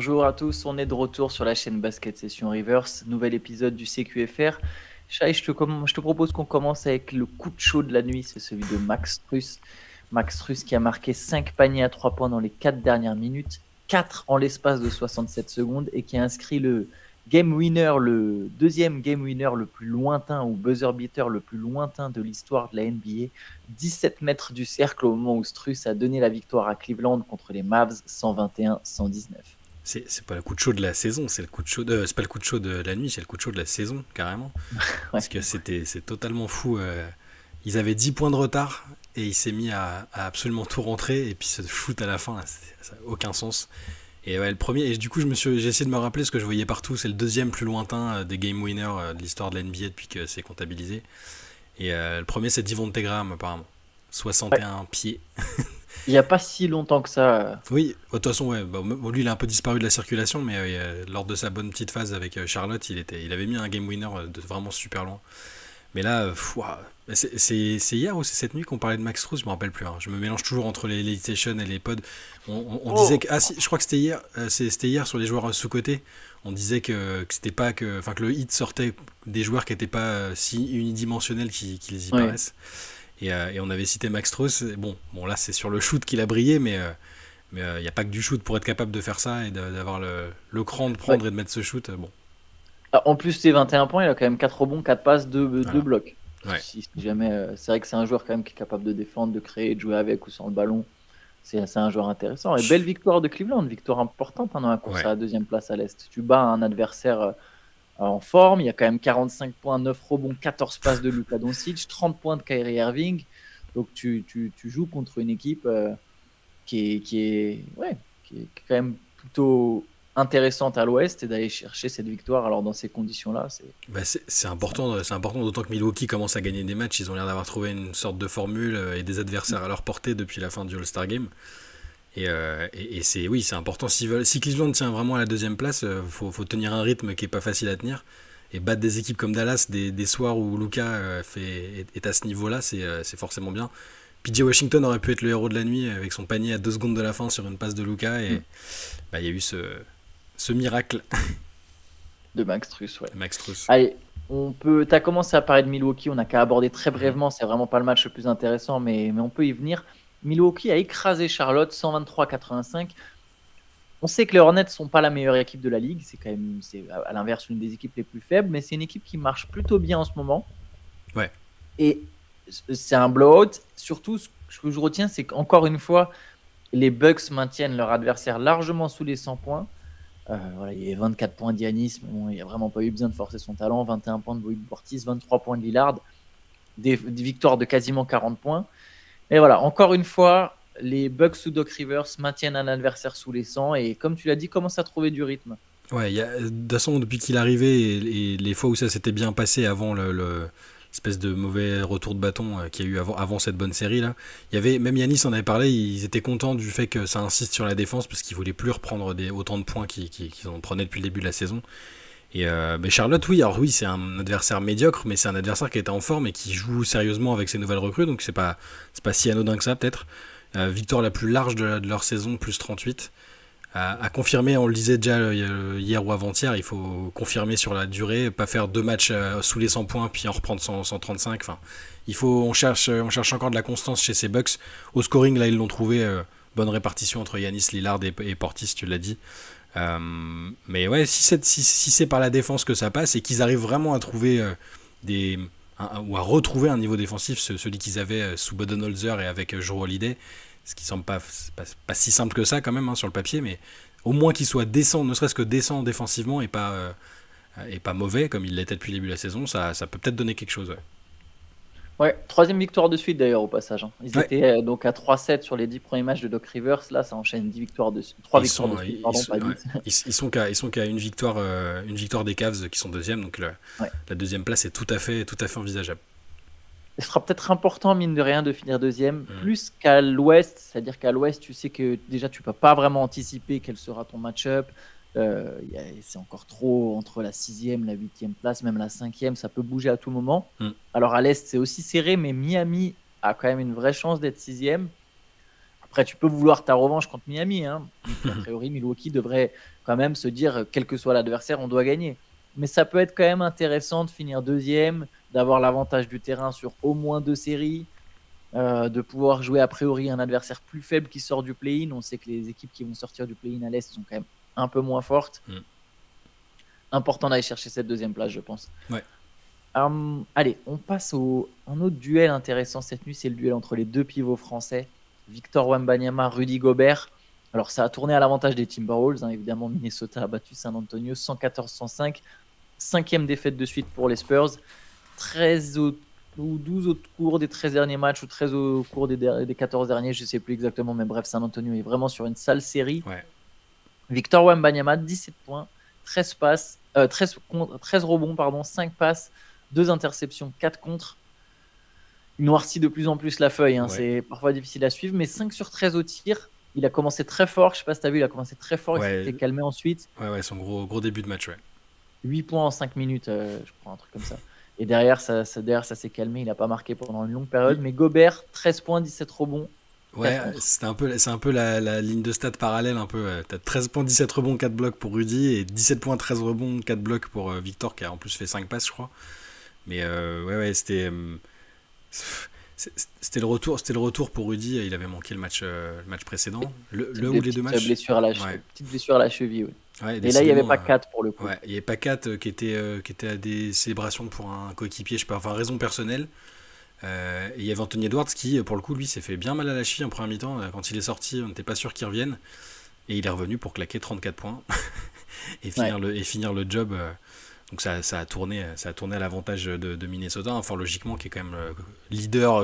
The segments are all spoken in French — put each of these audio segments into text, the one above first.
Bonjour à tous, on est de retour sur la chaîne Basket Session Reverse, nouvel épisode du CQFR. Shai, je te propose qu'on commence avec le coup de chaud de la nuit, c'est celui de Max Strus. Max Strus qui a marqué 5 paniers à 3 points dans les 4 dernières minutes, 4 en l'espace de 67 secondes et qui a inscrit le game winner, le deuxième game winner le plus lointain ou buzzer beater le plus lointain de l'histoire de la NBA. 17 mètres du cercle au moment où Strus a donné la victoire à Cleveland contre les Mavs 121-119. C'est pas le coup de chaud de la saison, c'est le coup de chaud c'est pas le coup de chaud de la nuit, c'est le coup de chaud de la saison, carrément. Ouais. Parce que c'est totalement fou. Ils avaient 10 points de retard et il s'est mis à absolument tout rentrer. Et puis ce shoot à la fin, là, ça n'a aucun sens. Et ouais, le premier, et du coup, j'ai essayé de me rappeler ce que je voyais partout. C'est le deuxième plus lointain des game winners de l'histoire de la NBA depuis que c'est comptabilisé. Et le premier, c'est Devonte Graham, apparemment. Ouais. 61 pieds. Il n'y a pas si longtemps que ça. Oui, de toute façon, ouais, lui il a un peu disparu de la circulation, mais lors de sa bonne petite phase avec Charlotte, il avait mis un game winner de vraiment super loin. Mais là, c'est hier ou c'est cette nuit qu'on parlait de Max Strus, je me rappelle plus. Hein. Je me mélange toujours entre les Elite Session et les pods. On disait Oh, que. Ah si, je crois que c'était hier, c'était hier sur les joueurs sous-cotés. On disait que c'était pas que. Enfin, que le hit sortait des joueurs qui n'étaient pas si unidimensionnels qu'ils y ouais. paraissent. Et on avait cité Max Strus. Bon, là c'est sur le shoot qu'il a brillé, mais il n'y a pas que du shoot pour être capable de faire ça et d'avoir le cran de Ouais. prendre et de mettre ce shoot. Bon, Ah, en plus, c'est 21 points, il a quand même 4 rebonds, 4 passes, 2 voilà. blocs. Ouais. Si jamais, c'est vrai que c'est un joueur quand même qui est capable de défendre, de créer, de jouer avec ou sans le ballon. C'est un joueur intéressant. Et belle victoire de Cleveland, victoire importante dans la course Ouais. à la deuxième place à l'Est. Tu bats un adversaire en forme, il y a quand même 45 points, 9 rebonds, 14 passes de Luka Doncic, 30 points de Kyrie Irving. Donc tu joues contre une équipe ouais, qui est quand même plutôt intéressante à l'Ouest et d'aller chercher cette victoire alors dans ces conditions-là, Bah, c'est c'est important, c'est important, d'autant que Milwaukee commence à gagner des matchs. Ils ont l'air d'avoir trouvé une sorte de formule et des adversaires à leur portée depuis la fin du All-Star Game. Et oui, c'est important. Si Cleveland tient vraiment à la deuxième place, faut tenir un rythme qui est pas facile à tenir. Et battre des équipes comme Dallas, des soirs où Luka est à ce niveau-là, c'est forcément bien. PJ Washington aurait pu être le héros de la nuit avec son panier à 2 secondes de la fin sur une passe de Luka. Et bah, il y a eu ce miracle, de Max Truss, ouais. Max Strus. Allez, t'as commencé à parler de Milwaukee, on n'a qu'à aborder très Mhm. brièvement, c'est vraiment pas le match le plus intéressant, mais on peut y venir. Milwaukee a écrasé Charlotte 123-85. On sait que les Hornets sont pas la meilleure équipe de la ligue, c'est à l'inverse une des équipes les plus faibles, mais c'est une équipe qui marche plutôt bien en ce moment. Ouais, Et c'est un blowout. Surtout, ce que je retiens, c'est qu'encore une fois, les Bucks maintiennent leur adversaire largement sous les 100 points. Voilà, il y a 24 points d'Yanis, bon, il n'y a vraiment pas eu besoin de forcer son talent. 21 points de Boyd Portis, 23 points de Lillard, des victoires de quasiment 40 points. Et voilà, encore une fois, les Bucks sous Doc Rivers maintiennent un adversaire sous les 100 et comme tu l'as dit, commencent à trouver du rythme. ouais. De toute façon, depuis qu'il est arrivé et les fois où ça s'était bien passé avant l'espèce de mauvais retour de bâton qu'il y a eu avant cette bonne série là. Il y avait même Yanis en avait parlé, ils étaient contents du fait que ça insiste sur la défense parce qu'ils voulaient plus reprendre autant de points qu'ils en prenaient depuis le début de la saison. Et mais Charlotte, oui, alors oui, c'est un adversaire médiocre, mais c'est un adversaire qui était en forme et qui joue sérieusement avec ses nouvelles recrues, donc c'est pas si anodin que ça peut-être. Victoire la plus large de leur saison, plus 38. À confirmer, on le disait déjà hier ou avant-hier, il faut confirmer sur la durée, pas faire 2 matchs sous les 100 points puis en reprendre 135. Enfin, on cherche encore de la constance chez ces Bucks. Au scoring, là, ils l'ont trouvé. Bonne répartition entre Yanis, Lillard et Portis, tu l'as dit. Mais ouais, si c'est par la défense que ça passe et qu'ils arrivent vraiment à trouver ou à retrouver un niveau défensif, celui qu'ils avaient sous Budenholzer et avec Jrue Holiday, ce qui semble pas si simple que ça quand même hein, sur le papier, mais au moins qu'il soit décent, ne serait-ce que décent défensivement et pas mauvais comme il l'était depuis le début de la saison, ça peut peut-être donner quelque chose. Ouais. Ouais, troisième victoire de suite d'ailleurs au passage, hein. Ils Ouais. étaient donc à 3-7 sur les 10 premiers matchs de Doc Rivers. Là, ça enchaîne 3 Ils victoires de sont, suite, pardon, pas ouais. 10. Ils sont qu'à une victoire des Cavs qui sont deuxième, donc Ouais. la deuxième place est tout à fait envisageable. Ce sera peut-être important, mine de rien, de finir deuxième, Mm. plus qu'à l'ouest. C'est-à-dire qu'à l'ouest, tu sais que déjà, tu peux pas vraiment anticiper quel sera ton match-up. C'est encore trop entre la sixième, la huitième place, même la cinquième, ça peut bouger à tout moment. Mm. Alors à l'est, c'est aussi serré, mais Miami a quand même une vraie chance d'être sixième. Après, tu peux vouloir ta revanche contre Miami. Hein. Donc, a priori, Milwaukee devrait quand même se dire, quel que soit l'adversaire, on doit gagner. Mais ça peut être quand même intéressant de finir deuxième, d'avoir l'avantage du terrain sur au moins 2 séries, de pouvoir jouer a priori un adversaire plus faible qui sort du play-in. On sait que les équipes qui vont sortir du play-in à l'Est sont quand même un peu moins fortes. Important d'aller chercher cette deuxième place, je pense. Ouais. Allez, on passe un autre duel intéressant cette nuit, c'est le duel entre les 2 pivots français, Victor Wembanyama, Rudy Gobert. Alors ça a tourné à l'avantage des Timberwolves, hein, évidemment. Minnesota a battu San Antonio 114-105, 5e défaite de suite pour les Spurs. 13 ou 12 au cours des 13 derniers matchs ou 13 au cours des 14 derniers, je ne sais plus exactement, mais bref, San Antonio est vraiment sur une sale série. Ouais. Victor Wembanyama, 17 points, 13 passes, 13 rebonds, 5 passes, 2 interceptions, 4 contres. Il noircit de plus en plus la feuille, hein. C'est parfois difficile à suivre, mais 5 sur 13 au tir. Il a commencé très fort, je ne sais pas si tu as vu, il a commencé très fort, il s'était calmé ensuite. Ouais, son gros début de match, 8 points en 5 minutes, je crois, un truc comme ça. Et derrière, ça s'est calmé, il n'a pas marqué pendant une longue période. Mais Gobert, 13 points, 17 rebonds. Ouais, c'est un peu la ligne de stats parallèle. Un peu. T'as 13 points, 17 rebonds, 4 blocs pour Rudy, et 17 points, 13 rebonds, 4 blocs pour Victor, qui a en plus fait 5 passes, je crois. Mais c'était le retour pour Rudy. Il avait manqué le match précédent. Le ou les deux matchs. Petite blessure à la cheville, oui. Ouais, et là, il n'y avait pas 4 pour le coup. Ouais, il n'y avait pas 4 qui était à des célébrations pour un coéquipier, je sais pas, enfin raison personnelle. Et il y avait Anthony Edwards qui, pour le coup, lui, s'est fait bien mal à la cheville en première mi-temps. Quand il est sorti, on n'était pas sûr qu'il revienne. Et il est revenu pour claquer 34 points et finir le job. Donc ça a tourné à l'avantage de Minnesota, hein, fort logiquement, qui est quand même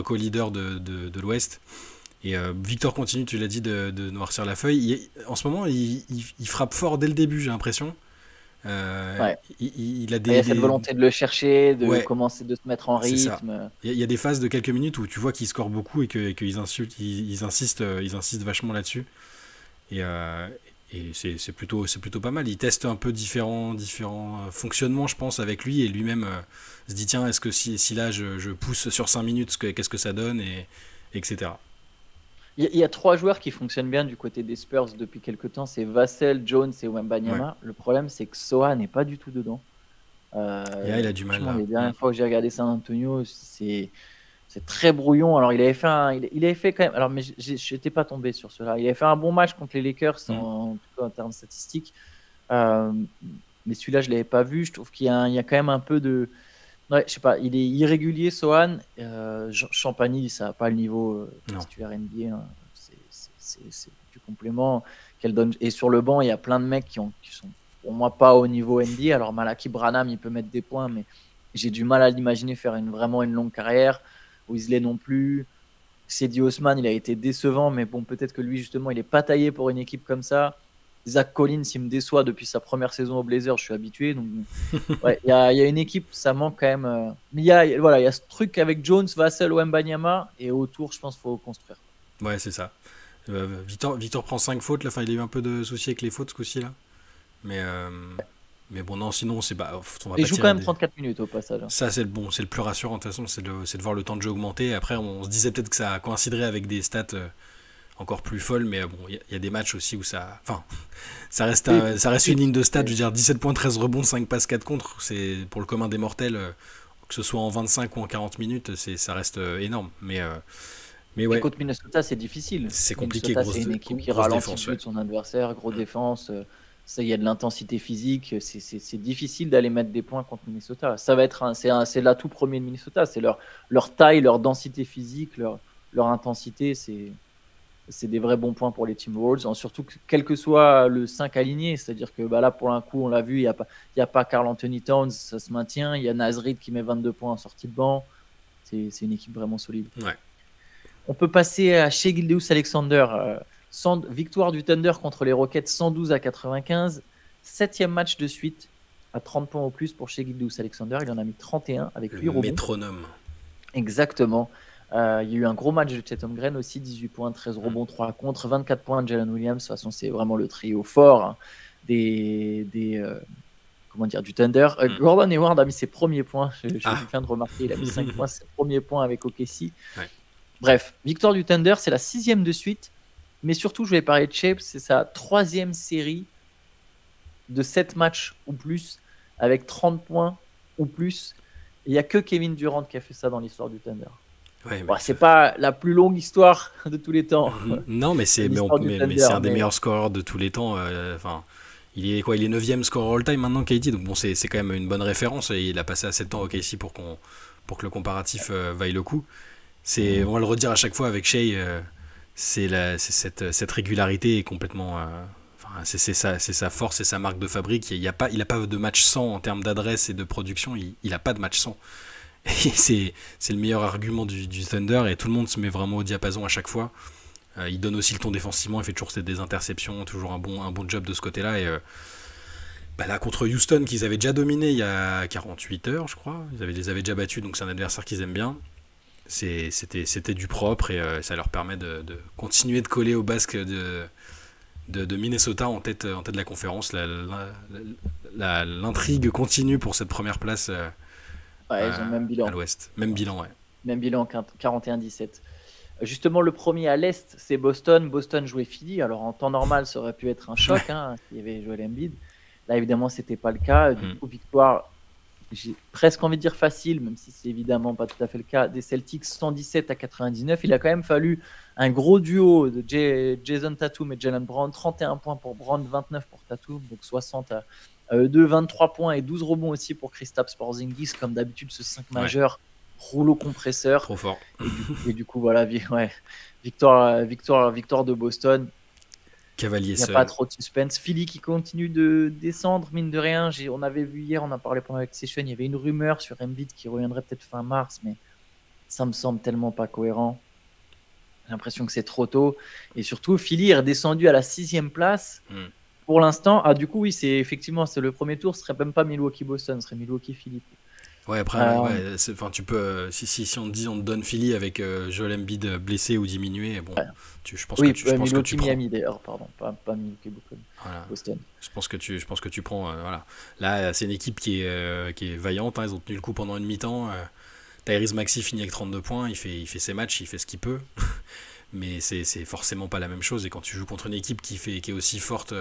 co-leader de l'Ouest. Et Victor continue, tu l'as dit, de noircir la feuille. En ce moment, il frappe fort dès le début, j'ai l'impression. Il y a cette volonté de le chercher, de commencer de se mettre en rythme. Il y a des phases de quelques minutes où tu vois qu'il score beaucoup et qu'ils insistent vachement là-dessus. Et c'est plutôt pas mal. Il teste un peu différents fonctionnements, je pense, avec lui, et lui-même se dit, tiens, est-ce que si là je pousse sur 5 minutes, qu'est-ce que ça donne, etc. Il y a 3 joueurs qui fonctionnent bien du côté des Spurs depuis quelques temps, c'est Vassell, Jones et Wembanyama. Ouais. Le problème, c'est que Soa n'est pas du tout dedans. Il a du mal. Les dernières fois que j'ai regardé San Antonio, c'est très brouillon. Alors il avait fait quand même. Alors mais j'étais pas tombé sur cela. Il avait fait un bon match contre les Lakers en tout cas en termes statistiques. Mais celui-là, je l'avais pas vu. Je trouve qu'il y a quand même un peu de. Ouais, je sais pas, il est irrégulier, Sohan. Champagny, ça n'a pas le niveau titulaire NBA. Hein. C'est du complément qu'elle donne. Et sur le banc, il y a plein de mecs qui sont pour moi pas au niveau NBA. Alors Malaki Branham, il peut mettre des points, mais j'ai du mal à l'imaginer faire vraiment une longue carrière. Weasley non plus. Cedi Osman, il a été décevant, mais bon, peut-être que lui, justement, il n'est pas taillé pour une équipe comme ça. Zach Collins, il me déçoit depuis sa première saison au Blazers, je suis habitué. Donc, il y a une équipe, ça manque quand même. Mais il y a ce truc avec Jones, Vassell, Wembanyama, et autour, je pense qu'il faut construire. Ouais, c'est ça. Victor prend 5 fautes, là. Enfin, il a eu un peu de soucis avec les fautes ce coup-ci, là. Mais bon, non, sinon, c'est pas. Il joue quand même 34 minutes au passage. Hein. Ça, c'est le plus rassurant, de toute façon, c'est de voir le temps de jeu augmenter. Après, on se disait peut-être que ça coïnciderait avec des stats encore plus folles, mais bon, il y a des matchs aussi où ça. Enfin, ça reste une ligne de stats, je veux dire, 17 points, 13 rebonds, 5 passes, 4 contre. C'est pour le commun des mortels, que ce soit en 25 ou en 40 minutes, ça reste énorme. Mais ouais. Contre Minnesota, c'est difficile. C'est compliqué, c'est une équipe qui ralentit de son adversaire, grosse défense. Ça, il y a de l'intensité physique. C'est difficile d'aller mettre des points contre Minnesota. Ça va être c'est l'atout premier de Minnesota. C'est leur taille, leur densité physique, leur intensité. C'est des vrais bons points pour les Timberwolves. Surtout quel que soit le 5 aligné. C'est-à-dire que là, pour un coup, on l'a vu, il n'y a pas Karl Anthony Towns, ça se maintient. Il y a Naz Reid qui met 22 points en sortie de banc. C'est une équipe vraiment solide. Ouais. On peut passer à Shai Gilgeous-Alexander. Victoire du Thunder contre les Rockets 112-95. 7e match de suite à 30 points au plus pour Shai Gilgeous-Alexander. Il en a mis 31 avec 8 rebonds. Métronome. Exactement. Il y a eu un gros match de Chet Holmgren aussi, 18 points, 13 rebonds, 3 contre, 24 points de Jalen Williams. De toute façon, c'est vraiment le trio fort du Thunder. Gordon Hayward a mis ses premiers points. Je viens de remarquer, il a mis 5 points, ses premiers points avec OKC. Ouais. Bref, victoire du Thunder, c'est la 6e de suite. Mais surtout, je vais parler de Shea, c'est sa 3e série de 7 matchs ou plus, avec 30 points ou plus. Il n'y a que Kevin Durant qui a fait ça dans l'histoire du Thunder. Ouais, Bon, c'est pas la plus longue histoire de tous les temps. Non, mais c'est un des meilleurs scoreurs de tous les temps. Enfin, il est 9e scoreur all-time maintenant, KD. Donc bon, c'est quand même une bonne référence. Et il a passé assez de temps au KC pour que le comparatif vaille le coup. On va le redire à chaque fois avec Shea. Cette régularité est complètement. C'est sa force et sa marque de fabrique. Il a pas de match sans en termes d'adresse et de production. Il a pas de match sans. Et c'est le meilleur argument du Thunder et tout le monde se met vraiment au diapason à chaque fois. Il donne aussi le ton défensivement, il fait toujours des interceptions, toujours un bon job de ce côté-là. Et là, contre Houston, qu'ils avaient déjà dominé il y a 48 heures, je crois, les avaient déjà battus, donc c'est un adversaire qu'ils aiment bien. C'était du propre et ça leur permet de continuer de coller au basque de Minnesota en tête de la conférence. L'intrigue continue pour cette première place. Ouais, ils ont même bilan. À l'ouest. Même bilan, ouais. Même bilan, 41-17. Justement, le premier à l'est, c'est Boston. Boston jouait Philly. Alors, en temps normal, ça aurait pu être un choc, s'il y avait Joel Embiid. Là, évidemment, c'était pas le cas. Du coup, victoire, j'ai presque envie de dire facile, même si c'est évidemment pas tout à fait le cas, des Celtics 117-99. Il a quand même fallu un gros duo de Jason Tatum et Jalen Brown. 31 points pour Brown, 29 pour Tatum, donc 60 à 23 points et 12 rebonds aussi pour Kristaps Porzingis. Comme d'habitude, ce 5 majeur, rouleau compresseur. Trop fort. Et du coup, voilà, victoire de Boston. Cavalier seul. Il n'y a pas trop de suspense. Philly qui continue de descendre, mine de rien. On avait vu hier, on a parlé pendant la session, il y avait une rumeur sur Embiid qui reviendrait peut-être fin mars, mais ça me semble tellement pas cohérent. J'ai l'impression que c'est trop tôt. Et surtout, Philly est redescendu à la 6e place. Pour l'instant, du coup, oui, c'est le premier tour, ce serait même pas Milwaukee-Boston, ce serait Milwaukee-Philly. Ouais, après, tu peux, si on te dit on te donne Philly avec Joel Embiid blessé ou diminué, bon, je pense que tu prends. Miami d'ailleurs, pardon, pas Milwaukee-Boston. Voilà. Je pense que tu prends, voilà. Là, c'est une équipe qui est vaillante, ils ont tenu le coup pendant une mi-temps. Tyrese Maxey finit avec 32 points, il fait ses matchs, il fait ce qu'il peut, mais c'est forcément pas la même chose. Et quand tu joues contre une équipe qui est aussi forte.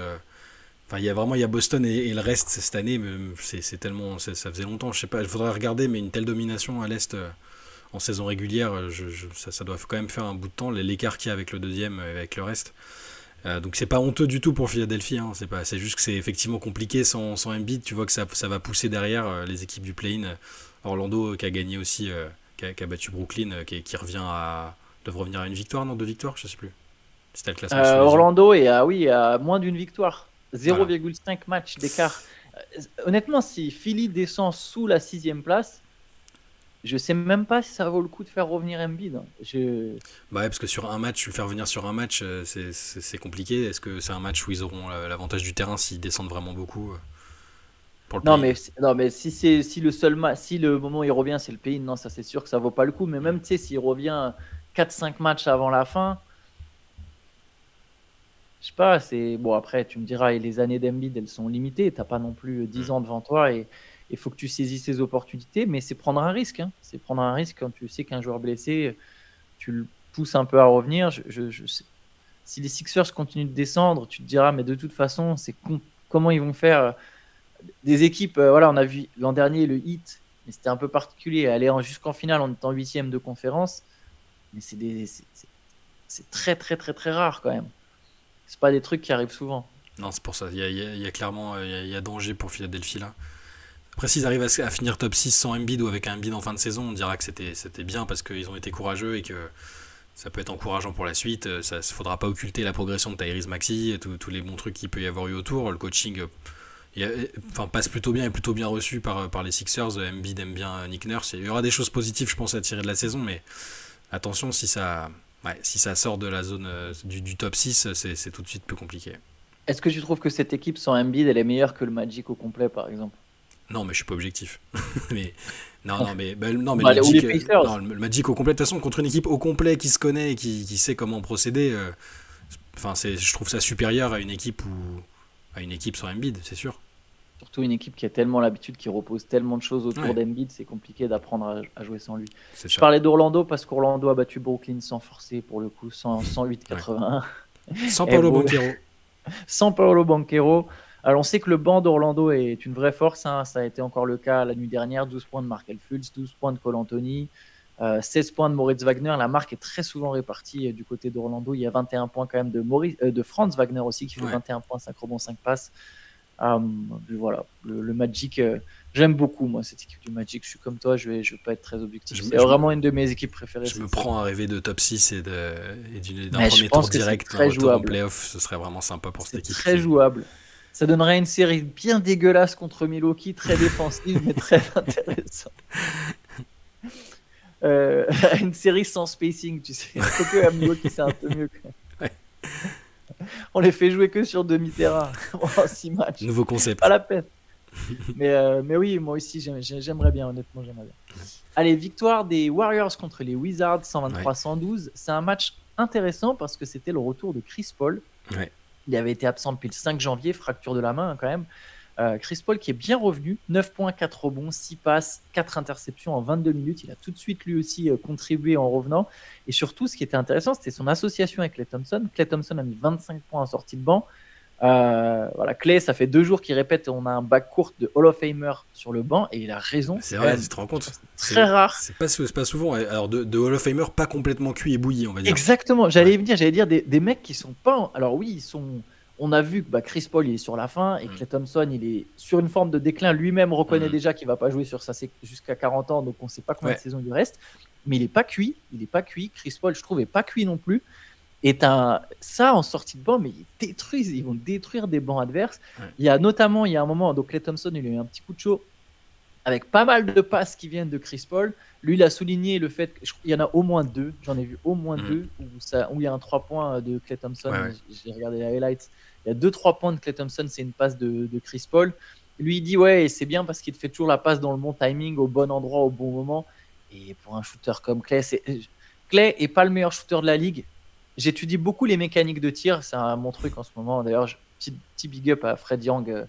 Enfin, il y a Boston et le reste cette année, mais c'est tellement, ça faisait longtemps, je sais pas, il faudrait regarder, mais une telle domination à l'Est en saison régulière, ça doit quand même faire un bout de temps, l'écart qu'il y a avec le deuxième, avec le reste. Donc c'est pas honteux du tout pour Philadelphie, c'est juste que c'est effectivement compliqué sans Embiid, tu vois que ça va pousser derrière les équipes du play-in. Orlando qui a gagné aussi, qui a battu Brooklyn, qui devrait revenir à une victoire, non, 2 victoires, je sais plus. C'était le classement. Orlando est à moins d'une victoire. 0,5 match d'écart. Honnêtement, si Philly descend sous la 6e place, je sais même pas si ça vaut le coup de faire revenir Embiid. Parce que sur un match, le faire venir sur un match, c'est compliqué. Est-ce que c'est un match où ils auront l'avantage du terrain s'ils descendent vraiment beaucoup pour le mais si le moment où il revient, c'est le pays, non, ça c'est sûr que ça vaut pas le coup. Mais même s'il revient 4-5 matchs avant la fin. Je sais pas, bon après tu me diras, et les années d'Embiid elles sont limitées, t'as pas non plus 10 ans devant toi et il faut que tu saisisses ces opportunités, mais c'est prendre un risque, c'est prendre un risque quand tu sais qu'un joueur blessé, tu le pousses un peu à revenir. Si les Sixers continuent de descendre, tu te diras, mais de toute façon, comment ils vont faire des équipes, on a vu l'an dernier le Heat, mais c'était un peu particulier, aller jusqu'en finale en étant 8e de conférence, mais c'est très très très très rare quand même. C'est pas des trucs qui arrivent souvent. Non, c'est pour ça. Il y a clairement il y a danger pour Philadelphie là. Après, s'ils arrivent à finir top 6 sans Embiid ou avec un Embiid en fin de saison, on dira que c'était bien parce qu'ils ont été courageux et que ça peut être encourageant pour la suite. Ça ne faudra pas occulter la progression de Tyrese Maxey et tous les bons trucs qu'il peut y avoir eu autour. Le coaching passe plutôt bien et plutôt bien reçu par les Sixers. Embiid aime bien Nick Nurse. Il y aura des choses positives, je pense, à tirer de la saison, mais attention, si ça sort de la zone du top 6, c'est tout de suite plus compliqué. Est-ce que tu trouves que cette équipe sans Embiid, elle est meilleure que le Magic au complet, par exemple? Non, mais je suis pas objectif. mais le Magic au complet, de toute façon, contre une équipe au complet qui se connaît et qui sait comment procéder, je trouve ça supérieur à une équipe sans Embiid, c'est sûr. Surtout une équipe qui a tellement l'habitude, qui repose tellement de choses autour d'Embiid, c'est compliqué d'apprendre à jouer sans lui. Je parlais d'Orlando parce qu'Orlando a battu Brooklyn sans forcer, pour le coup, 108-81. Sans Paolo Banchero. Sans Paolo Banchero. Alors, on sait que le banc d'Orlando est une vraie force. Hein. Ça a été encore le cas la nuit dernière. 12 points de Markel Fultz, 12 points de Cole Anthony, 16 points de Moritz Wagner. La marque est très souvent répartie du côté d'Orlando. Il y a 21 points quand même de Franz Wagner aussi, qui fait 21 points, 5 rebonds, 5 passes. Voilà, le Magic, j'aime beaucoup moi cette équipe du Magic. Je suis comme toi, je vais pas être très objectif. C'est vraiment une de mes équipes préférées. Je me prends à rêver de top 6 et d'un premier tour direct, un retour en playoff. Ce serait vraiment sympa pour cette équipe. C'est très jouable. Ça donnerait une série bien dégueulasse contre Milwaukee, très défensive mais très intéressante. Une série sans spacing, tu sais. Quoique à Milwaukee c'est un peu mieux. Ouais. On les fait jouer que sur demi-terrain en 6 matchs. Nouveau concept. Pas la peine. Mais oui, moi aussi j'aimerais bien, honnêtement j'aimerais bien. Allez, victoire des Warriors contre les Wizards 123-112. C'est un match intéressant parce que c'était le retour de Chris Paul. Ouais. Il avait été absent depuis le 5 janvier, fracture de la main hein, quand même. Chris Paul qui est bien revenu, 9 points, 4 rebonds, 6 passes, 4 interceptions en 22 minutes. Il a tout de suite lui aussi contribué en revenant. Et surtout, ce qui était intéressant, c'était son association avec Klay Thompson. Klay Thompson a mis 25 points en sortie de banc. Voilà, Klay, ça fait 2 jours qu'il répète on a un backcourt de Hall of Famer sur le banc et il a raison. C'est vrai, tu te rends compte. Très rare. C'est pas souvent. Alors de Hall of Famer pas complètement cuit et bouilli, on va dire. Exactement. J'allais dire des mecs qui sont pas. Alors oui, ils sont. On a vu que Chris Paul il est sur la fin et Klay Thompson il est sur une forme de déclin. Lui-même reconnaît déjà qu'il va pas jouer sur ça jusqu'à 40 ans, donc on sait pas combien de saisons il reste. Mais il est pas cuit. Chris Paul, je trouve, est pas cuit non plus. Et ça en sortie de banc, mais ils vont détruire des bancs adverses. Il y a un moment, donc Klay Thompson il a eu un petit coup de chaud avec pas mal de passes qui viennent de Chris Paul. Lui, il a souligné le fait qu'il y en a au moins 2. J'en ai vu au moins 2 où il y a un 3 points de Klay Thompson. J'ai regardé les highlights. Il y a 2-3 points de Klay Thompson, c'est une passe de Chris Paul. Lui, il dit ouais, c'est bien parce qu'il te fait toujours la passe dans le bon timing, au bon endroit, au bon moment. Et pour un shooter comme Klay, Klay est pas le meilleur shooter de la ligue. J'étudie beaucoup les mécaniques de tir, c'est mon truc en ce moment. D'ailleurs, petit big up à Fred Young,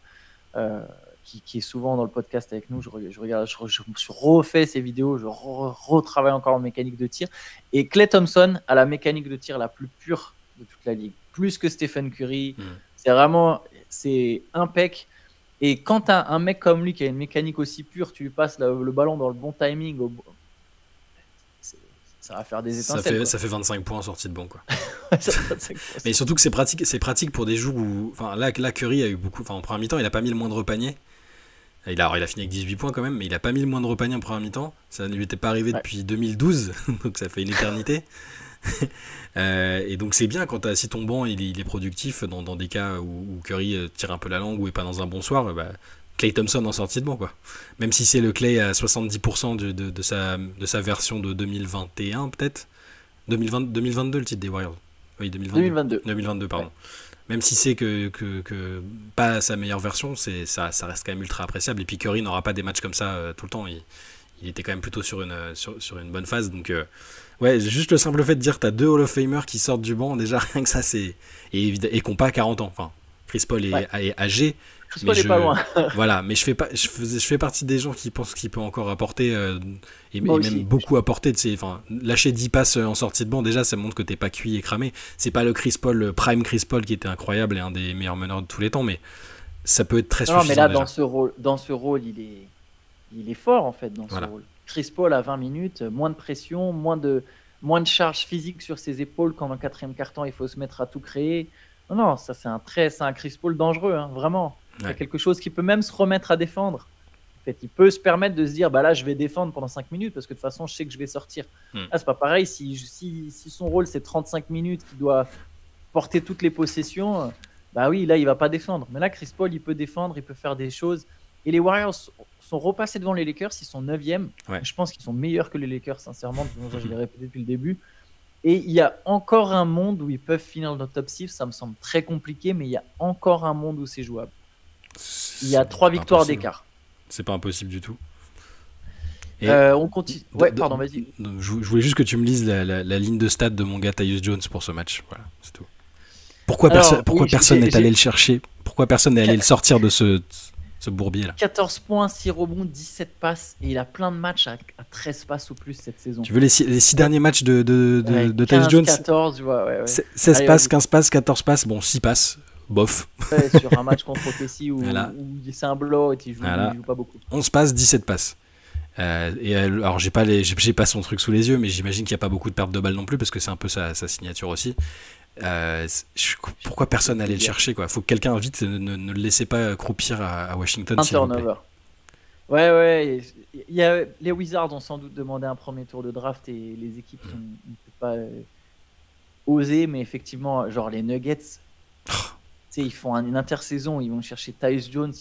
qui est souvent dans le podcast avec nous. Je me suis refait ses vidéos, je retravaille encore en mécanique de tir. Et Klay Thompson a la mécanique de tir la plus pure de toute la ligue, plus que Stephen Curry. C'est impec. Et quand tu as un mec comme lui qui a une mécanique aussi pure, tu lui passes le ballon dans le bon timing, ça va faire des étincelles. Ça fait 25 points en sortie de banc, quoi. Mais surtout que c'est pratique pour des jours où, là Curry a eu beaucoup, en première mi-temps il a pas mis le moindre panier. Il a fini avec 18 points quand même, mais il a pas mis le moindre panier en première mi-temps. Ça ne lui était pas arrivé depuis 2012, donc ça fait une éternité. Et donc c'est bien quand si ton banc il est productif dans des cas où Curry tire un peu la langue ou est pas dans un bon soir. Klay Thompson en sortie de banc, quoi. Même si c'est le Klay à 70% de sa version de 2021 peut-être 2022 le titre des Warriors. Oui, 2022 pardon. Ouais. Même si c'est que pas sa meilleure version, ça reste quand même ultra appréciable. Et puis Curry n'aura pas des matchs comme ça tout le temps. Il était quand même plutôt sur une bonne phase. Donc juste le simple fait de dire t'as 2 Hall of Famer qui sortent du banc, déjà rien que ça c'est et qui n'ont pas 40 ans. Enfin, Chris Paul est âgé. Chris Paul est pas loin. Voilà, mais je fais partie des gens qui pensent qu'il peut encore apporter et même beaucoup apporter. Lâcher 10 passes en sortie de banc, déjà ça montre que t'es pas cuit et cramé. C'est pas le Chris Paul, le prime Chris Paul qui était incroyable et un des meilleurs meneurs de tous les temps, mais ça peut être très suffisant. Non, mais là déjà. dans ce rôle, il est fort en fait dans ce rôle. Chris Paul à 20 minutes, moins de pression, moins de charge physique sur ses épaules quand dans le 4e quart-temps il faut se mettre à tout créer. Non, ça c'est un Chris Paul dangereux, hein, vraiment. C'est quelque chose qui peut même se remettre à défendre. En fait, il peut se permettre de se dire là je vais défendre pendant 5 minutes parce que de toute façon je sais que je vais sortir. Là c'est pas pareil, si son rôle c'est 35 minutes, qu'il doit porter toutes les possessions, oui là il va pas défendre. Mais là Chris Paul il peut défendre, il peut faire des choses. Et les Warriors sont repassés devant les Lakers, ils sont 9e. Je pense qu'ils sont meilleurs que les Lakers sincèrement, je l'ai répété depuis le début. Et il y a encore un monde où ils peuvent finir dans le top 6, ça me semble très compliqué, mais il y a encore un monde où c'est jouable. Il y a 3 victoires d'écart. C'est pas impossible du tout. Et on continue. Pardon, vas-y. Je voulais juste que tu me lises la ligne de stats de mon gars Tyus Jones pour ce match. Voilà, c'est tout. Pourquoi personne n'est allé le chercher? Pourquoi personne n'est allé le sortir de ce... ce bourbier là. 14 points, 6 rebonds, 17 passes. Et il a plein de matchs à 13 passes ou plus cette saison. Tu veux les 6 derniers matchs de Tyus Jones? 14, ouais. 16 passes, 15 passes, 14 passes. Bon, 6 passes. Bof. Ouais, sur un match contre OKC où c'est un blow et il joue pas beaucoup. 11 passes, 17 passes. Alors j'ai pas son truc sous les yeux, mais j'imagine qu'il n'y a pas beaucoup de pertes de balles non plus parce que c'est un peu sa signature aussi. Pourquoi personne n'allait le chercher quoi? Faut que quelqu'un vite ne le laissez pas croupir à Washington. Un turnover. Ouais. Les Wizards ont sans doute demandé un premier tour de draft et les équipes n'ont pas osé, mais effectivement, genre les Nuggets, ils font une intersaison, ils vont chercher Tyus Jones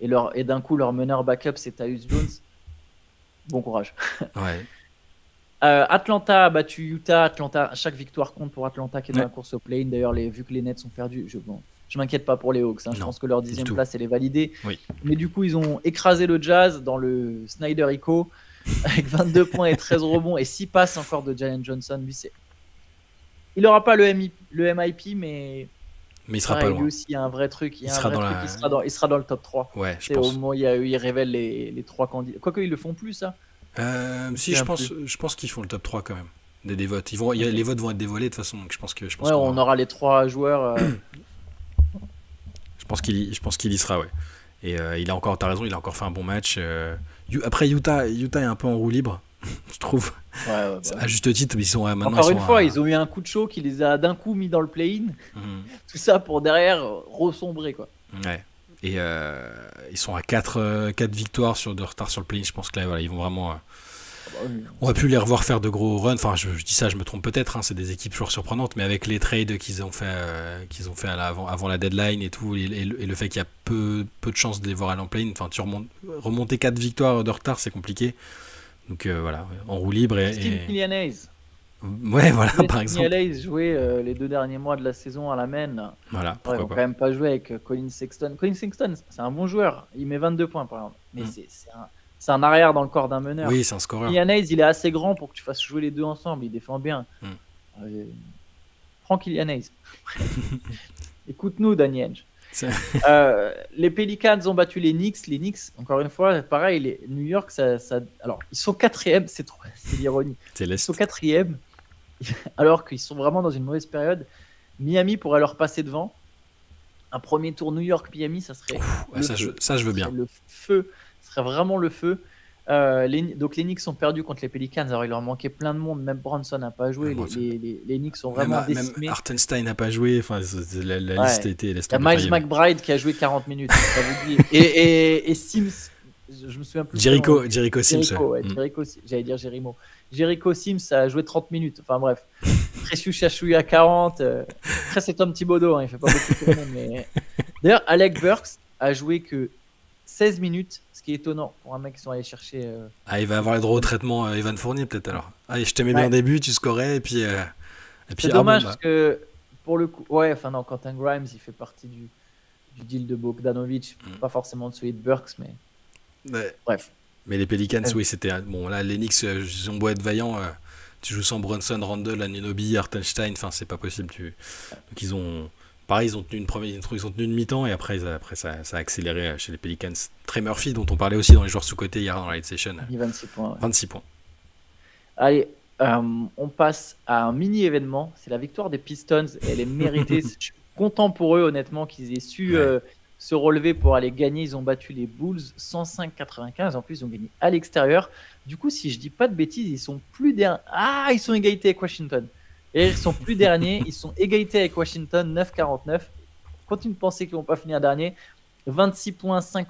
et d'un coup leur meneur backup c'est Tyus Jones. Bon courage. Ouais. Atlanta a battu Utah. Atlanta, chaque victoire compte pour Atlanta qui est dans la course au play-in. D'ailleurs, vu que les Nets sont perdus, je m'inquiète pas pour les Hawks. Je pense que leur 10e place elle est validée. Oui. Mais du coup, ils ont écrasé le Jazz dans le Snyder Echo avec 22 points et 13 rebonds et 6 passes encore de Jalen Johnson. Lui, il n'aura pas le MIP, mais il sera pas loin. Lui aussi, il y a un vrai truc. Il sera dans le top 3. Ouais, je pense. Au moment où il révèle les 3 candidats. Quoique, ils le font plus, ça. Si, je pense qu'ils font le top 3 quand même. Des votes. Les votes vont être dévoilés de toute façon. Donc je pense on aura les 3 joueurs. Je pense qu'il y sera, ouais. Et t'as raison, il a encore fait un bon match. Après, Utah est un peu en roue libre, je trouve. Ouais. À juste titre, ils sont maintenant. Encore une fois, ils ont eu un coup de chaud qui les a d'un coup mis dans le play-in. Tout ça pour derrière ressombrer, quoi. Ouais. Et ils sont à 4 victoires de retard sur le play-in. Je pense que là, voilà, ils vont vraiment. On va plus les revoir faire de gros runs. Enfin, je dis ça, je me trompe peut-être. C'est des équipes toujours surprenantes, mais avec les trades qu'ils ont fait avant la deadline et tout, et le fait qu'il y a peu de chances de les voir aller en play-in. Enfin, remonter 4 victoires de retard, c'est compliqué. Donc voilà, en roue libre Steve Killian Hayes. Ouais, voilà, par exemple. Killian Hayes jouait les 2 derniers mois de la saison à la main. Voilà, ils n'ont quand même pas joué avec Colin Sexton. Colin Sexton, c'est un bon joueur. Il met 22 points, par exemple. Mais c'est un arrière dans le corps d'un meneur. Oui, c'est un scoreur. Killian Hayes, il est assez grand pour que tu fasses jouer les deux ensemble. Il défend bien. Prends Killian Hayes. Écoute-nous, Danny Ainge. Les Pelicans ont battu les Knicks. Les Knicks, encore une fois, pareil, New York, alors ils sont 4e, c'est l'ironie. Ils sont 4e, alors qu'ils sont vraiment dans une mauvaise période. Miami pourrait leur passer devant. Un premier tour New York-Miami, ça serait. Ça, je veux bien. Le feu, ce serait vraiment le feu. Donc les Knicks ont perdu contre les Pelicans. Alors il leur manquait plein de monde, même Bronson n'a pas joué. Les Knicks sont vraiment décimés. Même Hartenstein n'a pas joué. Enfin, la liste était. Il y a Miles McBride qui a joué 40 minutes. Ça vous dit. Et Sims, je me souviens plus. Jericho Sims. J'allais dire Jericho. Jericho Sims a joué 30 minutes. Enfin bref. Precious Chachouille à 40. Après c'est Tom Thibodeau, il fait pas beaucoup tourner. Mais d'ailleurs, Alec Burks a joué que 16 minutes, ce qui est étonnant pour un mec qui sont allés chercher. Il va avoir le droit au traitement Evan Fournier peut-être alors. Je t'aimais bien au début, tu scorais et puis. C'est dommage parce que pour le coup, Quentin Grimes il fait partie du deal de Bogdanovic, pas forcément de celui de Burks, mais bref. Mais les Pelicans, oui, c'était bon là les Knicks, ils ont beau être vaillants, tu joues sans Brunson, Randle, Anunoby, Hartenstein, enfin c'est pas possible. Donc ils ont. Pareil, ils ont tenu une mi-temps et après ça a accéléré chez les Pelicans. Trey Murphy, dont on parlait aussi dans les joueurs sous-cotés hier dans la late session. 26 points. Ouais. 26 points. Allez, on passe à un mini-événement. C'est la victoire des Pistons. Elle est méritée. Je suis content pour eux, honnêtement, qu'ils aient su se relever pour aller gagner. Ils ont battu les Bulls 105-95. En plus, ils ont gagné à l'extérieur. Du coup, si je dis pas de bêtises, ils sont plus derniers. Ils sont égalités avec Washington. Et ils sont plus derniers, ils sont égalités avec Washington, 9-49. Continue de penser qu'ils ne vont pas finir dernier. 26 points, 5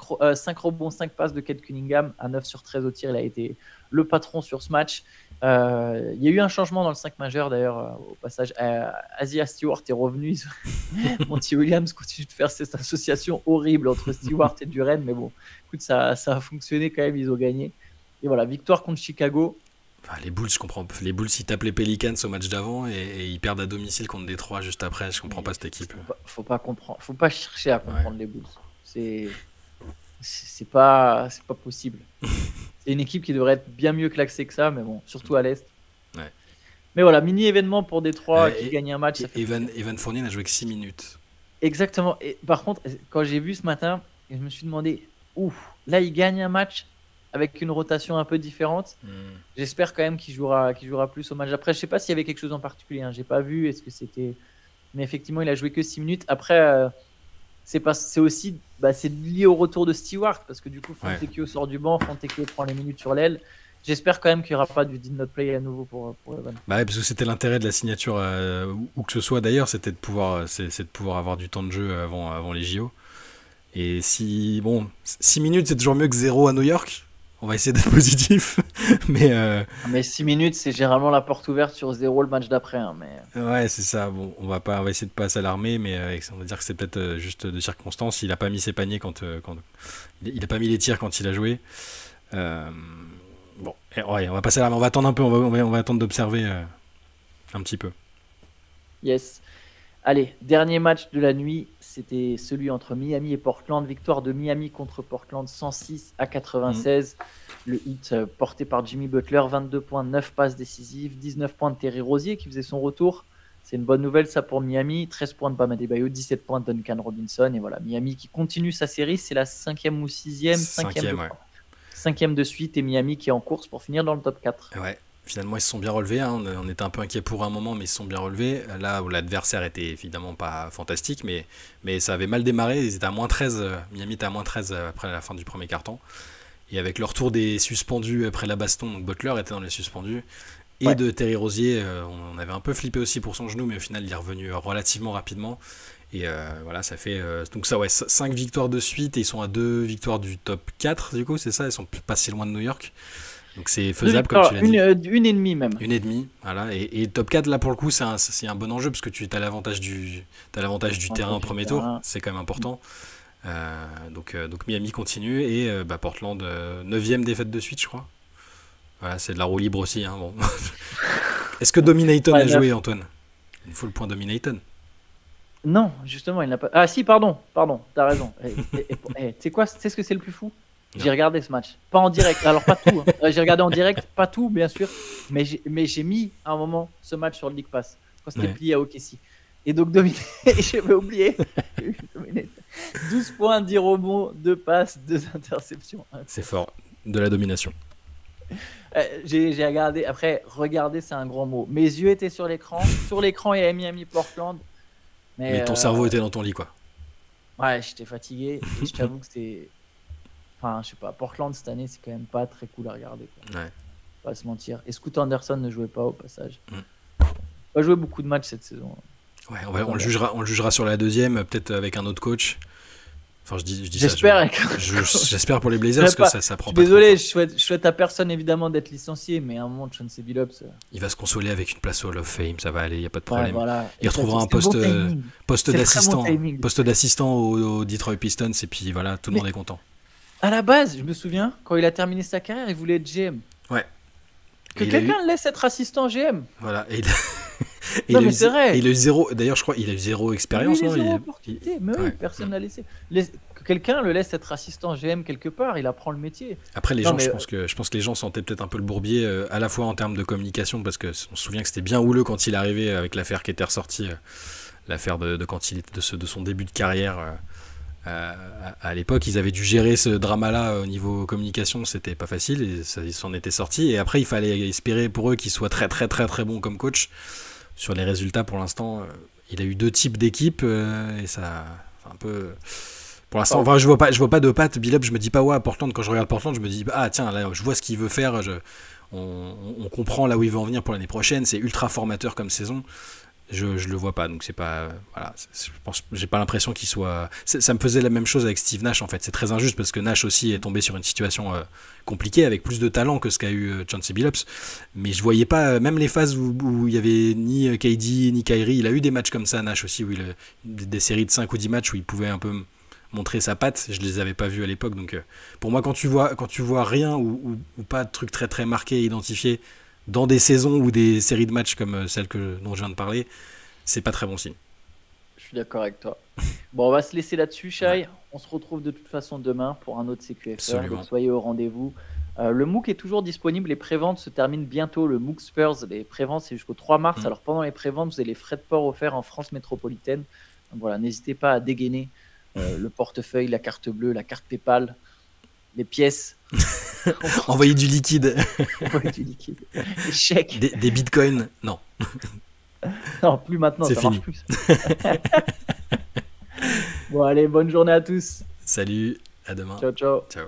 rebonds, 5 passes de Cade Cunningham à 9 sur 13 au tir. Il a été le patron sur ce match. Il y a eu un changement dans le 5 majeur d'ailleurs. Au passage, Isaiah Stewart est revenu. Monty Williams continue de faire cette association horrible entre Stewart et Duren. Mais bon, écoute, ça a fonctionné quand même. Ils ont gagné. Et voilà, victoire contre Chicago. Les Bulls, je comprends. Les Bulls, ils tapent les Pelicans au match d'avant et ils perdent à domicile contre Détroit juste après. Je comprends pas cette équipe. Faut pas comprendre. Faut pas chercher à comprendre les Bulls. C'est pas possible. C'est une équipe qui devrait être bien mieux classée que ça, mais bon, surtout à l'Est. Ouais. Mais voilà, mini événement pour Détroit qui gagne un match. Evan Fournier n'a joué que 6 minutes. Exactement. Et par contre, quand j'ai vu ce matin, je me suis demandé ouf, là, il gagne un match avec une rotation un peu différente. J'espère quand même qu'il jouera plus au match d'après. Je sais pas s'il y avait quelque chose en particulier, hein. J'ai pas vu. Est-ce que c'était. Mais effectivement, il a joué que 6 minutes. Après, c'est aussi c'est lié au retour de Stewart parce que du coup, Fontecchio sort du banc, Fontecchio prend les minutes sur l'aile. J'espère quand même qu'il n'y aura pas du did not play à nouveau pour Evan. Bah ouais, parce que c'était l'intérêt de la signature, où que ce soit d'ailleurs, c'était de pouvoir, c'est de pouvoir avoir du temps de jeu avant les JO. Et 6 minutes, c'est toujours mieux que 0 à New York. On va essayer d'être positif. Mais 6 minutes, c'est généralement la porte ouverte sur 0 le match d'après. Hein, mais... Ouais, c'est ça. Bon, on va essayer de pas s'alarmer, mais on va dire que c'est peut-être juste de circonstance. Il a pas mis ses paniers quand il a pas mis les tirs quand il a joué. Bon, ouais, on va pas s'alarmer. On va attendre un peu. On va attendre d'observer un petit peu. Yes. Allez, dernier match de la nuit, c'était celui entre Miami et Portland. Victoire de Miami contre Portland, 106-96. Le hit porté par Jimmy Butler, 22 points, 9 passes décisives, 19 points de Terry Rozier qui faisait son retour. C'est une bonne nouvelle ça pour Miami. 13 points de Bam Adebayo, 17 points de Duncan Robinson. Et voilà, Miami qui continue sa série. C'est la 5e ou 6e, 5e de suite. Et Miami qui est en course pour finir dans le top 4. Ouais. Finalement, ils se sont bien relevés. Hein. On était un peu inquiets pour un moment, mais ils se sont bien relevés. Là où l'adversaire était évidemment pas fantastique, mais ça avait mal démarré. Ils étaient à moins 13. Miami était à moins 13 après la fin du premier quart-temps. Et avec le retour des suspendus après la baston, donc Butler était dans les suspendus, et de Terry Rozier, on avait un peu flippé aussi pour son genou, mais au final, il est revenu relativement rapidement. Et voilà, ça fait. Donc, ça, 5 victoires de suite, et ils sont à 2 victoires du top 4, du coup, c'est ça. Ils sont pas si loin de New York. Donc c'est faisable comme tu l'as dit. Une et demie même. Une et demie, voilà. Et top 4 là pour le coup c'est un bon enjeu parce que tu as l'avantage du terrain au premier tour, c'est quand même important. Donc Miami continue et Portland 9e défaite de suite je crois. Voilà, c'est de la roue libre aussi. Hein, bon. Est-ce que Dominaton a joué Antoine? Il faut le point Dominaton. Non, justement il n'a pas. Ah si pardon, t'as raison. Tu sais quoi, tu sais ce que c'est le plus fou? J'ai regardé ce match, pas en direct, alors pas tout, hein. J'ai regardé en direct, pas tout bien sûr, mais j'ai mis à un moment ce match sur le League Pass, quand c'était plié à OKC. Et donc j'avais oublié, 12 points, 10 rebonds, 2 passes, 2 interceptions. C'est fort, de la domination. J'ai regardé, après regarder c'est un grand mot, mes yeux étaient sur l'écran il y avait Miami Portland. Mais ton cerveau était dans ton lit quoi. Ouais, j'étais fatigué, et je t'avoue que c'est... Enfin, je sais pas, Portland cette année, c'est quand même pas très cool à regarder. Quoi. Ouais. Pas se mentir. Et Scoot Anderson ne jouait pas au passage. Il va jouer beaucoup de matchs cette saison. Ouais, on le jugera sur la deuxième, peut-être avec un autre coach. Enfin, je dis j'espère ça. J'espère pour les Blazers que ça prend pas. Désolé, je souhaite à personne évidemment d'être lincié, mais à un moment, Chauncey Billups. Il va se consoler avec une place au Hall of Fame, ça va aller, il y a pas de problème. Ouais, voilà. Il retrouvera un poste d'assistant au Detroit Pistons et puis voilà, tout le monde est content. À la base, je me souviens, quand il a terminé sa carrière, il voulait être GM. Ouais. Que quelqu'un le laisse être assistant GM. Voilà. Non, mais c'est vrai. Il a eu zéro. D'ailleurs, je crois qu'il a eu zéro expérience. Mais oui, personne n'a laissé. Que quelqu'un le laisse être assistant GM quelque part, il apprend le métier. Après, les gens, je pense que les gens sentaient peut-être un peu le bourbier, à la fois en termes de communication, parce qu'on se souvient que c'était bien houleux quand il est arrivé avec l'affaire qui était ressortie, l'affaire de quand il était de son début de carrière. À l'époque, ils avaient dû gérer ce drama-là au niveau communication, c'était pas facile et ils s'en étaient sortis. Et après, il fallait espérer pour eux qu'ils soient très très très très bons comme coach. Sur les résultats, pour l'instant, il a eu 2 types d'équipes et ça, un peu. Pour l'instant, enfin, je vois pas de patte. Billups, je me dis pas à Portland. Quand je regarde Portland, je me dis tiens, là, je vois ce qu'il veut faire. On comprend là où il veut en venir pour l'année prochaine. C'est ultra formateur comme saison. Je le vois pas, donc c'est pas voilà, je pense, j'ai pas l'impression qu'il soit. Ça me faisait la même chose avec Steve Nash en fait. C'est très injuste parce que Nash aussi est tombé sur une situation compliquée avec plus de talent que ce qu'a eu Chauncey Billups. Mais je voyais pas, même les phases où il y avait ni KD ni Kyrie, il a eu des matchs comme ça Nash aussi où des séries de 5 ou 10 matchs où il pouvait un peu montrer sa patte. Je les avais pas vus à l'époque, donc pour moi quand tu vois rien ou pas de truc très très marqué et identifié dans des saisons ou des séries de matchs comme celle dont je viens de parler, c'est pas très bon signe. Je suis d'accord avec toi. Bon, on va se laisser là-dessus, Shai. Ouais. On se retrouve de toute façon demain pour un autre CQFR. Donc soyez au rendez-vous. Le MOOC est toujours disponible. Les préventes se terminent bientôt. Le MOOC Spurs, les préventes, c'est jusqu'au 3 mars. Alors pendant les préventes, vous avez les frais de port offerts en France métropolitaine. Donc voilà, n'hésitez pas à dégainer le portefeuille, la carte bleue, la carte PayPal. les pièces, Envoyer du liquide. envoyer du liquide, les chèques. Des bitcoins. Non, Non, plus maintenant, c'est ça fini. marche plus. Bon, allez, bonne journée à tous. Salut, à demain. Ciao, ciao. Ciao.